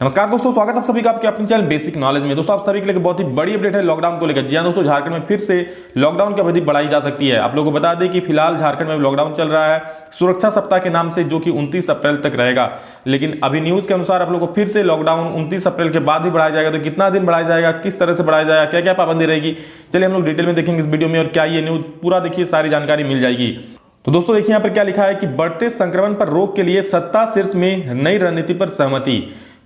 नमस्कार दोस्तों, स्वागत है आप सभी का आपके अपने चैनल बेसिक नॉलेज में। दोस्तों आप सभी के लिए बहुत ही बड़ी अपडेट है लॉकडाउन को लेकर। जी हां दोस्तों, झारखंड में फिर से लॉकडाउन की अवधि बढ़ाई जा सकती है। आप लोगों को बता दें कि फिलहाल झारखंड में लॉकडाउन चल रहा है सुरक्षा सप्ताह के नाम से, जो कि 29 अप्रैल तक रहेगा। लेकिन अभी न्यूज के अनुसार आप लोगों को फिर से लॉकडाउन 29 अप्रैल के बाद ही बढ़ाया जाएगा। तो कितना दिन बढ़ाया जाएगा, किस तरह से बढ़ाया जाएगा, क्या क्या पाबंदी रहेगी, चलिए हम लोग डिटेल में देखेंगे इस वीडियो में। और क्या ये न्यूज पूरा देखिए, सारी जानकारी मिल जाएगी। तो दोस्तों देखिए यहाँ पर क्या लिखा है कि बढ़ते संक्रमण पर रोक के लिए सत्ता शीर्ष में नई रणनीति पर सहमति,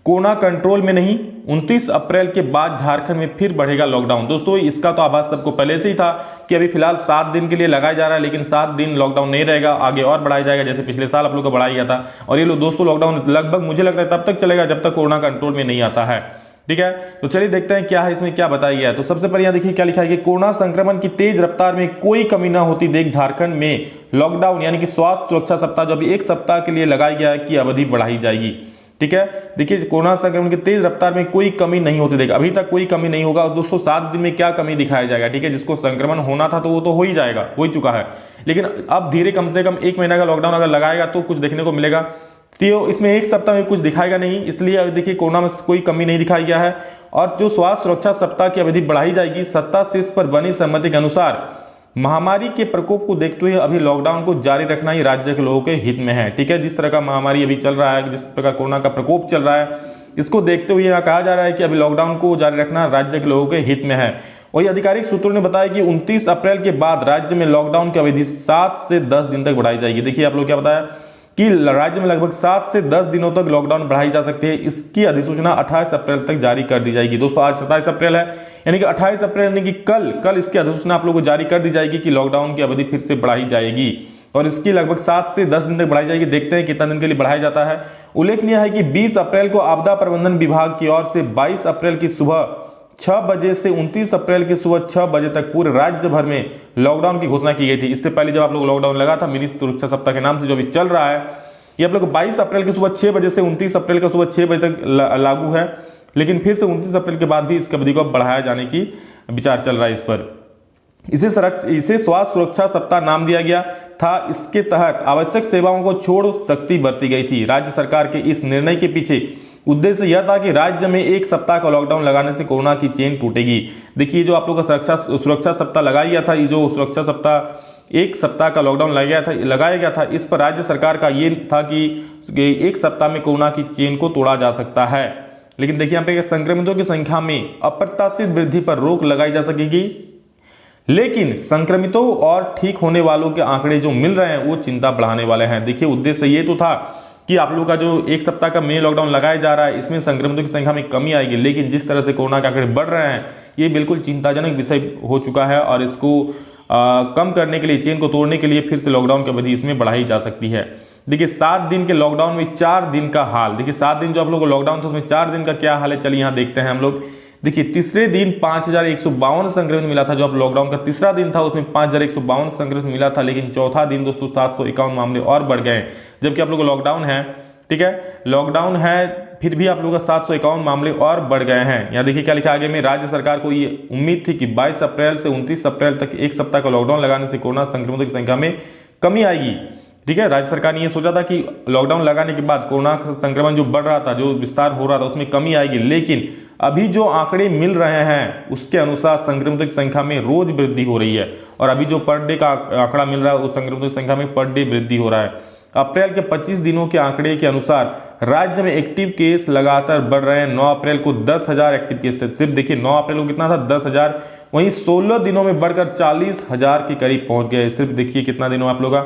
कोरोना कंट्रोल में नहीं, 29 अप्रैल के बाद झारखंड में फिर बढ़ेगा लॉकडाउन। दोस्तों इसका तो आभास सबको पहले से ही था कि अभी फिलहाल 7 दिन के लिए लगाया जा रहा है, लेकिन 7 दिन लॉकडाउन नहीं रहेगा, आगे और बढ़ाया जाएगा। जैसे पिछले साल आप लोग को बढ़ाया गया था। और ये लोग दोस्तों लॉकडाउन लगभग मुझे लगता है तब तक चलेगा जब तक कोरोना कंट्रोल में नहीं आता है। ठीक है, तो चलिए देखते हैं क्या है इसमें, क्या बताया गया है। तो सबसे पहले यहाँ देखिए क्या लिखा है कि कोरोना संक्रमण की तेज रफ्तार में कोई कमी ना होती देख झारखंड में लॉकडाउन यानी कि स्वास्थ्य सुरक्षा सप्ताह जो अभी 1 सप्ताह के लिए लगाया गया है की अवधि बढ़ाई जाएगी। ठीक है, देखिए कोरोना संक्रमण की तेज रफ्तार में कोई कमी नहीं होती देख, अभी तक कोई कमी नहीं होगा। दोस्तों 7 दिन में क्या कमी दिखाया जाएगा। ठीक है, जिसको संक्रमण होना था तो वो तो हो ही जाएगा, हो ही चुका है। लेकिन अब धीरे कम से कम 1 महीना का लॉकडाउन अगर लगाएगा तो कुछ देखने को मिलेगा। तो इसमें 1 सप्ताह में कुछ दिखाएगा नहीं, इसलिए अब देखिए कोरोना में कोई कमी नहीं दिखाई गया है। और जो स्वास्थ्य सुरक्षा सप्ताह की अवधि बढ़ाई जाएगी, सत्ता शीर्ष पर बनी सहमति के अनुसार महामारी के प्रकोप को देखते हुए अभी लॉकडाउन को जारी रखना ही राज्य के लोगों के हित में है। ठीक है, जिस तरह का महामारी अभी चल रहा है, जिस प्रकार कोरोना का प्रकोप चल रहा है, इसको देखते हुए यहाँ कहा जा रहा है कि अभी लॉकडाउन को जारी रखना राज्य के लोगों के हित में है। वही आधिकारिक सूत्रों ने बताया कि 29 अप्रैल के बाद राज्य में लॉकडाउन की अवधि 7 से 10 दिन तक बढ़ाई जाएगी। देखिए आप लोग क्या बताया कि राज्य में लगभग 7 से 10 दिनों तक लॉकडाउन बढ़ाई जा सकती है। इसकी अधिसूचना 28 अप्रैल तक जारी कर दी जाएगी। दोस्तों आज 27 अप्रैल है, यानी कि 28 अप्रैल यानी कि कल इसकी अधिसूचना आप लोगों को जारी कर दी जाएगी कि लॉकडाउन की अवधि फिर से बढ़ाई जाएगी। और इसकी लगभग 7 से 10 दिन तक बढ़ाई जाएगी। देखते हैं कितना दिन के लिए बढ़ाया जाता है। उल्लेखनीय है कि 20 अप्रैल को आपदा प्रबंधन विभाग की ओर से 22 अप्रैल की सुबह 6 बजे से 29 अप्रैल की सुबह 6 बजे तक पूरे राज्य भर में लॉकडाउन की घोषणा की गई थी। इससे पहले जब आप लोग लॉकडाउन लगा था मिनी सुरक्षा सप्ताह के नाम से जो अभी चल रहा है, ये आप लोग 22 अप्रैल की सुबह 6 बजे से 29 अप्रैल का सुबह 6 बजे तक लागू है। लेकिन फिर से 29 अप्रैल के बाद भी इस अवधि को बढ़ाया जाने की विचार चल रहा है इस पर। इसे स्वास्थ्य सुरक्षा सप्ताह नाम दिया गया था। इसके तहत आवश्यक सेवाओं को छोड़ सख्ती बरती गई थी। राज्य सरकार के इस निर्णय के पीछे उद्देश्य यह था कि राज्य में 1 सप्ताह का लॉकडाउन लगाने से कोरोना की चेन टूटेगी। देखिए जो आप लोग का सुरक्षा सप्ताह लगाया गया था, ये जो सुरक्षा सप्ताह 1 सप्ताह का लॉकडाउन लगाया गया था, इस पर राज्य सरकार का ये था कि 1 सप्ताह में कोरोना की चेन को तोड़ा जा सकता है। लेकिन देखिए यहाँ पे संक्रमितों की संख्या में अप्रत्याशित वृद्धि पर रोक लगाई जा सकेगी, लेकिन संक्रमितों और ठीक होने वालों के आंकड़े जो मिल रहे हैं वो चिंता बढ़ाने वाले हैं। देखिए उद्देश्य ये तो था कि आप लोग का जो 1 सप्ताह का मिनी लॉकडाउन लगाया जा रहा है, इसमें संक्रमितों की संख्या में कमी आएगी। लेकिन जिस तरह से कोरोना के आंकड़े बढ़ रहे हैं, ये बिल्कुल चिंताजनक विषय हो चुका है। और इसको कम करने के लिए, चेन को तोड़ने के लिए फिर से लॉकडाउन की अवधि इसमें बढ़ाई जा सकती है। देखिए 7 दिन के लॉकडाउन में 4 दिन का हाल, देखिए 7 दिन जो आप लोग को लॉकडाउन था उसमें 4 दिन का क्या हाल है, चलिए यहाँ देखते हैं हम लोग। देखिए तीसरे दिन 5152 संक्रमित मिला था। जो अब लॉकडाउन का तीसरा दिन था उसमें 5152 संक्रमित मिला था। लेकिन चौथा दिन दोस्तों 751 मामले और बढ़ गए, जबकि आप लोग को लॉकडाउन है। ठीक है, लॉकडाउन है फिर भी आप लोगों का 751 मामले और बढ़ गए हैं। यहाँ देखिए क्या लिखा आगे में, राज्य सरकार को ये उम्मीद थी कि 22 अप्रैल से 29 अप्रैल तक 1 सप्ताह का लॉकडाउन लगाने से कोरोना संक्रमितों की संख्या में कमी आएगी। ठीक है, राज्य सरकार ने ये सोचा था कि लॉकडाउन लगाने के बाद कोरोना संक्रमण जो बढ़ रहा था, जो विस्तार हो रहा था, उसमें कमी आएगी। लेकिन अभी जो आंकड़े मिल रहे हैं उसके अनुसार संक्रमितों की संख्या में रोज वृद्धि हो रही है। और अभी जो पर डे का आंकड़ा मिल रहा है उस संक्रमितों की संख्या में पर डे वृद्धि हो रहा है। अप्रैल के 25 दिनों के आंकड़े के अनुसार राज्य में एक्टिव केस लगातार बढ़ रहे हैं। 9 अप्रैल को 10,000 एक्टिव केस थे। सिर्फ देखिए 9 अप्रैल को कितना था, 10,000। वहीं 16 दिनों में बढ़कर 40,000 के करीब पहुंच गए। सिर्फ देखिए कितना दिनों आप लोग का,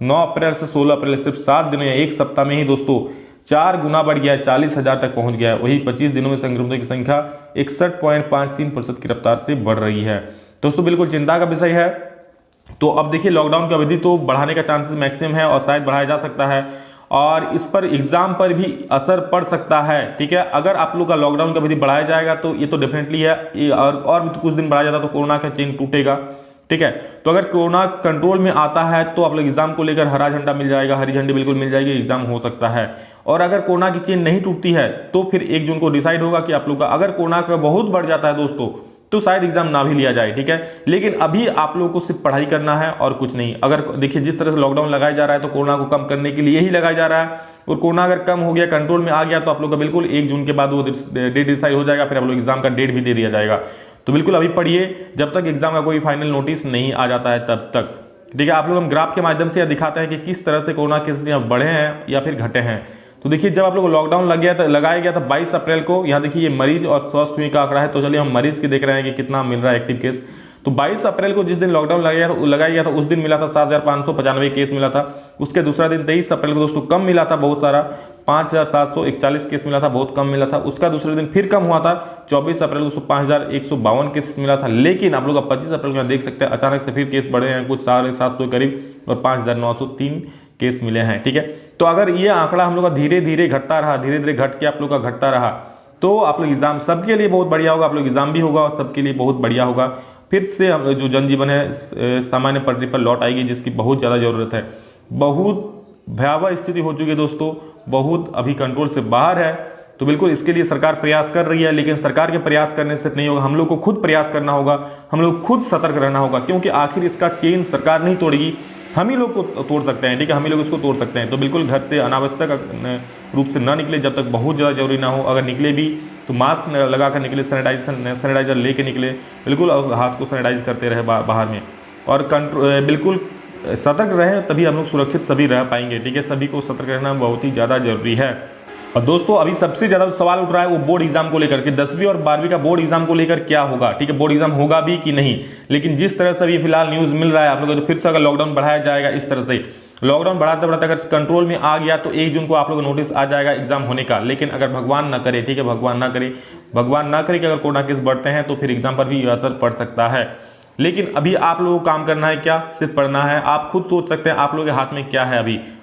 9 अप्रैल से 16 अप्रैल, सिर्फ 7 दिनों या 1 सप्ताह में ही दोस्तों 4 गुना बढ़ गया है, 40,000 तक पहुंच गया है। वही 25 दिनों में संक्रमितों की संख्या 61.53% की रफ्तार से बढ़ रही है। दोस्तों बिल्कुल चिंता का विषय है। तो अब देखिए लॉकडाउन की अवधि तो बढ़ाने का चांसेस मैक्सिमम है और शायद बढ़ाया जा सकता है। और इस पर एग्जाम पर भी असर पड़ सकता है। ठीक है, अगर आप लोग का लॉकडाउन की अवधि बढ़ाया जाएगा तो ये तो डेफिनेटली है, और भी तो कुछ दिन बढ़ाया जाता तो कोरोना का चेन टूटेगा। ठीक है, तो अगर कोरोना कंट्रोल में आता है तो आप लोग एग्जाम को लेकर हरा झंडा मिल जाएगा, हरी झंडी बिल्कुल मिल जाएगी, एग्जाम हो सकता है। और अगर कोरोना की चेन नहीं टूटती है तो फिर 1 जून को डिसाइड होगा कि आप लोग का, अगर कोरोना का बहुत बढ़ जाता है दोस्तों तो शायद एग्जाम ना भी लिया जाए, ठीक है। लेकिन अभी आप लोगों को सिर्फ पढ़ाई करना है और कुछ नहीं। अगर देखिए जिस तरह से लॉकडाउन लगाया जा रहा है तो कोरोना को कम करने के लिए ही लगाया जा रहा है, और कोरोना अगर कम हो गया, कंट्रोल में आ गया, तो आप लोग का बिल्कुल 1 जून के बाद वो डेट डिसाइड हो जाएगा, फिर आप लोग एग्जाम का डेट भी दे दिया जाएगा। तो बिल्कुल अभी पढ़िए जब तक एग्जाम का कोई फाइनल नोटिस नहीं आ जाता है तब तक, ठीक है। आप लोग हम ग्राफ के माध्यम से यह दिखाते हैं कि किस तरह से कोरोना केसेस यहाँ बढ़े हैं या फिर घटे हैं। तो देखिए जब आप लोग को लॉकडाउन लगाया गया था 22 अप्रैल को, यहाँ देखिए ये मरीज और स्वस्थ हुए का आंकड़ा है। तो चलिए हम मरीज की देख रहे हैं कि कितना मिल रहा है एक्टिव केस। तो 22 अप्रैल को जिस दिन लॉकडाउन लगाया गया था उस दिन मिला था 7,595 केस मिला था। उसके दूसरा दिन 23 अप्रैल को दोस्तों कम मिला था बहुत सारा, 5,741 केस मिला था, बहुत कम मिला था। उसका दूसरे दिन फिर कम हुआ था 24 अप्रैल को 5,152 केस मिला था। लेकिन आप लोग 25 अप्रैल को देख सकते हैं अचानक से फिर केस बढ़े हैं, कुछ 750 करीब, और 5,903 केस मिले हैं, ठीक है। तो अगर ये आंकड़ा हम लोग का धीरे धीरे घटता रहा, धीरे धीरे घट के आप लोग का घटता रहा, तो आप लोग एग्जाम सबके लिए बहुत बढ़िया होगा, आप लोग एग्जाम भी होगा और सबके लिए बहुत बढ़िया होगा। फिर से हम जो जनजीवन है सामान्य पटरी पर लौट आएगी, जिसकी बहुत ज़्यादा ज़रूरत है। बहुत भयावह स्थिति हो चुकी है दोस्तों, बहुत अभी कंट्रोल से बाहर है। तो बिल्कुल इसके लिए सरकार प्रयास कर रही है, लेकिन सरकार के प्रयास करने से नहीं होगा, हम लोग को खुद प्रयास करना होगा, हम लोग खुद सतर्क रहना होगा, क्योंकि आखिर इसका चेन सरकार नहीं तोड़ेगी, हम ही लोग को तोड़ सकते हैं, ठीक है। हम ही लोग इसको तोड़ सकते हैं। तो बिल्कुल घर से अनावश्यक रूप से ना निकले जब तक बहुत ज़्यादा जरूरी ना हो। अगर निकले भी तो मास्क लगा कर निकले, सैनिटाइजर लेके निकले, बिल्कुल हाथ को सैनिटाइज करते रहे बाहर में, और बिल्कुल सतर्क रहें, तभी हम लोग सुरक्षित सभी रह पाएंगे, ठीक है। सभी को सतर्क रहना बहुत ही ज़्यादा जरूरी है। और दोस्तों अभी सबसे ज़्यादा सवाल उठ रहा है वो बोर्ड एग्जाम को लेकर के, 10वीं और 12वीं का बोर्ड एग्जाम को लेकर क्या होगा, ठीक है। बोर्ड एग्जाम होगा भी कि नहीं। लेकिन जिस तरह से अभी फिलहाल न्यूज़ मिल रहा है आप लोगों को, तो फिर से अगर लॉकडाउन बढ़ाया जाएगा, इस तरह से लॉकडाउन बढ़ाते बढ़ाते अगर कंट्रोल में आ गया तो 1 जून को आप लोगों को नोटिस आ जाएगा एग्जाम होने का। लेकिन अगर भगवान ना करे, ठीक है, भगवान ना करे कि अगर कोरोना केस बढ़ते हैं तो फिर एग्जाम पर भी असर पड़ सकता है। लेकिन अभी आप लोगों को काम करना है क्या, सिर्फ पढ़ना है। आप खुद सोच सकते हैं आप लोगों के हाथ में क्या है।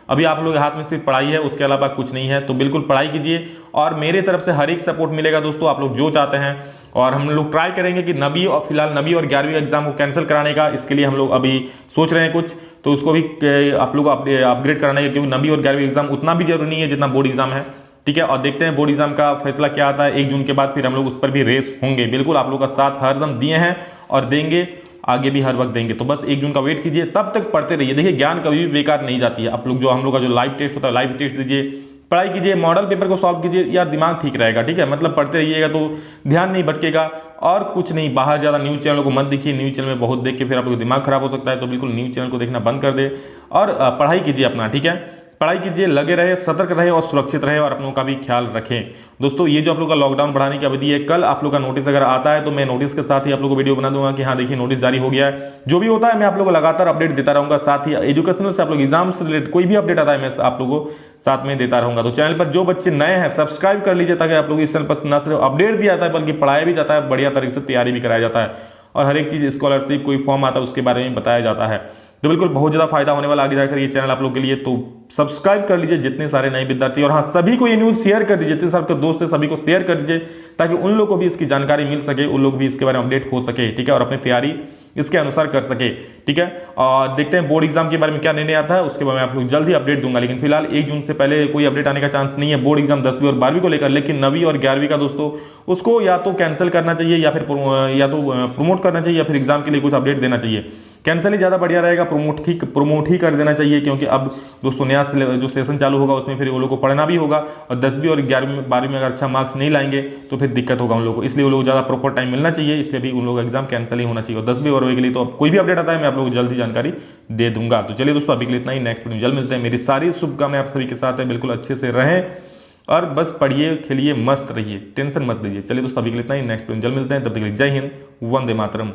अभी आप लोगों के हाथ में सिर्फ पढ़ाई है, उसके अलावा कुछ नहीं है। तो बिल्कुल पढ़ाई कीजिए और मेरे तरफ से हर एक सपोर्ट मिलेगा दोस्तों, आप लोग जो चाहते हैं। और हम लोग ट्राई करेंगे कि 9वीं और फिलहाल 9वीं और 11वीं एग्जाम को कैंसिल कराने का, इसके लिए हम लोग अभी सोच रहे हैं कुछ, तो उसको भी आप लोग अपग्रेड कराने का, क्योंकि 9वीं और 11वीं एग्जाम उतना भी जरूरी नहीं है जितना बोर्ड एग्जाम है, ठीक है। और देखते हैं बोर्ड एग्जाम का फैसला क्या आता है 1 जून के बाद, फिर हम लोग उस पर भी रेस होंगे। बिल्कुल आप लोग का साथ हरदम दिए हैं और देंगे, आगे भी हर वक्त देंगे। तो बस 1 जून का वेट कीजिए, तब तक पढ़ते रहिए। देखिए ज्ञान कभी भी बेकार नहीं जाती है। आप लोग जो हम लोग का जो लाइव टेस्ट होता है, लाइव टेस्ट दीजिए, पढ़ाई कीजिए, मॉडल पेपर को सॉल्व कीजिए, यार दिमाग ठीक रहेगा, ठीक है। मतलब पढ़ते रहिएगा तो ध्यान नहीं भटकेगा और कुछ नहीं। बाहर ज़्यादा न्यूज़ चैनलों को मत देखिए, न्यूज़ चैनल में बहुत देख के फिर आप लोग दिमाग खराब हो सकता है। तो बिल्कुल न्यूज़ चैनल को देखना बंद कर दे और पढ़ाई कीजिए अपना, ठीक है। पढ़ाई कीजिए, लगे रहे, सतर्क रहे और सुरक्षित रहे और अपनों का भी ख्याल रखें। दोस्तों ये जो आप लोग का लॉकडाउन बढ़ाने की अवधि है, कल आप लोग का नोटिस अगर आता है तो मैं नोटिस के साथ ही आप लोग को वीडियो बना दूंगा कि हाँ देखिए नोटिस जारी हो गया है। जो भी होता है मैं आप लोग को लगातार अपडेट देता रहूंगा। साथ ही एजुकेशनल से आप लोग एग्जाम से रिलेटेड कोई भी अपडेट आता है मैं आप लोगों को साथ में देता रहूंगा। तो चैनल पर जो बच्चे नए हैं सब्सक्राइब कर लीजिए, ताकि आप लोग इस चैनल पर न सिर्फ अपडेट दिया जाता है बल्कि पढ़ाया भी जाता है, बढ़िया तरीके से तैयारी भी कराया जाता है और हर एक चीज़ स्कॉलरशिप कोई फॉर्म आता है उसके बारे में बताया जाता है। तो बिल्कुल बहुत ज़्यादा फायदा होने वाला आगे जाकर ये चैनल आप लोग के लिए। तो सब्सक्राइब कर लीजिए जितने सारे नए विद्यार्थी, और हाँ सभी को ये न्यूज़ शेयर कर दीजिए, जितने सारे आपके दोस्त हैं सभी को शेयर कर दीजिए, ताकि उन लोगों को भी इसकी जानकारी मिल सके, उन लोग भी इसके बारे में अपडेट हो सके, ठीक है, और अपनी तैयारी इसके अनुसार कर सके, ठीक है। और देखते हैं बोर्ड एग्जाम के बारे में क्या निर्णय आता है, उसके बारे में आप लोग जल्द ही अपडेट दूंगा। लेकिन फिलहाल 1 जून से पहले कोई अपडेट आने का चांस नहीं है बोर्ड एग्जाम 10वीं और 12वीं को लेकर। लेकिन 9वीं और 11वीं का दोस्तों उसको या तो कैंसिल करना चाहिए या फिर प्रमोट करना चाहिए, या फिर एग्जाम के लिए कुछ अपडेट देना चाहिए। कैंसिल ही ज़्यादा बढ़िया रहेगा, प्रमोट ही कर देना चाहिए, क्योंकि अब दोस्तों नया जो सेशन चालू होगा उसमें फिर वो लोग को पढ़ना भी होगा, और 10वीं और 11वीं 12वीं में अगर अच्छा मार्क्स नहीं लाएंगे तो फिर दिक्कत होगा उन लोगों को। इसलिए वो लोग ज़्यादा प्रॉपर टाइम मिलना चाहिए, इसलिए भी उन लोगों का एग्जाम कैंसिल ही होना चाहिए। और 10वीं और 12वीं के लिए तो कोई भी अपडेट आता है मैं आप लोगों को जल्द ही जानकारी दे दूंगा। तो चलिए दोस्तों अभी के लिए इतना ही, नेक्स्ट वीडियो जल्द मिलते हैं। मेरी सारी शुभकामनाएं आप सभी के साथ है, बिल्कुल अच्छे से रहें और बस पढ़िए, खेलिए, मस्त रहिए, टेंशन मत लीजिए। चलिए दोस्तों अभी के लिए इतना ही, नेक्स्ट वीडियो जल्द मिलते हैं। तब तक के लिए जय हिंद, वंदे मातरम।